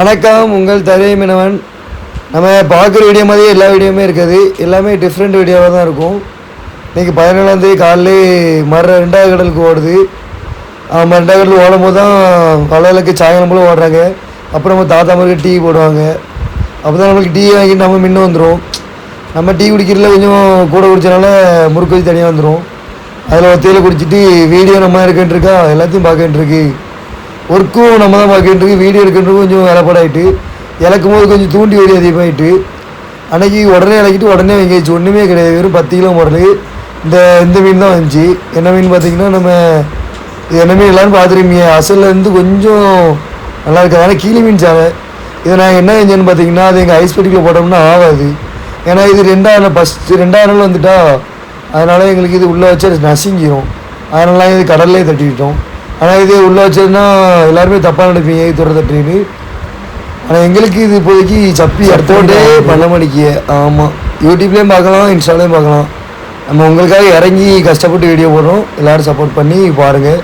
வணக்கம், உங்கள் தரை மீனவன். நம்ம பார்க்குற வீடியோ மாதிரியே எல்லா வீடியோவுமே இருக்காது, எல்லாமே டிஃப்ரெண்ட் வீடியோவாக தான் இருக்கும். இன்றைக்கி 17ஆந்தேதி காலையிலே மறு 2வது கடலுக்கு ஓடுது. 2வது கடலுக்கு ஓடும் போது தான் வலைகளுக்கு சாயங்காலம் போல் ஓடுறாங்க. அப்புறம் நம்ம தாத்தா மாதிரி டீ போடுவாங்க. அப்போ தான் நம்மளுக்கு டீ வாங்கிட்டு நம்ம முன்ன வந்துடும். நம்ம டீ குடிக்கிறதுல கொஞ்சம் கூட குடித்தனால முறுக்கு வச்சு தனியாக வந்துடும். அதில் ஒத்தையில் குடிச்சிட்டு வீடியோ நம்ம எடுக்கின்றிருக்கா, எல்லாத்தையும் பார்க்கின்றிருக்கு. ஒர்க்கும் நம்ம தான் பார்க்கின்றது, வீடியோ எடுக்கின்றது கொஞ்சம் வேலைப்பாடாயிட்டு, இறக்கும் போது கொஞ்சம் தூண்டி வெடி அதிகமாகிட்டு, அன்றைக்கி உடனே இறக்கிட்டு உடனே வெங்காயிச்சு. ஒன்றுமே கிடையாது, வெறும் 10 கிலோ மாடலு. இந்த மீன் தான் வந்துச்சு. என்ன மீன் பார்த்திங்கன்னா, நம்ம இது என்ன மீன் எல்லோரும் பார்த்துருப்பீங்க. அசல்லேருந்து கொஞ்சம் நல்லா இருக்காது, ஆனால் கீழே மீன் சாலை. இதை நான் என்ன செஞ்சேன்னு பார்த்தீங்கன்னா, அது எங்கள் ஐஸ் பெட்டிக்குள்ளே போட்டோம்னா ஆகாது. ஏன்னா இது 2வது நாள் வந்துட்டா, அதனால் எங்களுக்கு இது உள்ளே வச்சு நசுங்கிடும். அதனால இது கடல்லே தட்டிக்கிட்டோம். ஆனால் இது உள்ளே வச்சதுன்னா எல்லாருமே தப்பாக நினைப்பீங்க, இது துறை தட்டுன்னு. ஆனால் எங்களுக்கு இது இப்போதைக்கு சப்பி அடுத்தோட்டே பண்ண மாட்டேங்கிய. ஆமாம், யூடியூப்லேயும் பார்க்கலாம், இன்ஸ்டாலையும் பார்க்கலாம். நம்ம உங்களுக்காக இறங்கி கஷ்டப்பட்டு வீடியோ போடுறோம். எல்லோரும் சப்போர்ட் பண்ணி பாருங்கள்.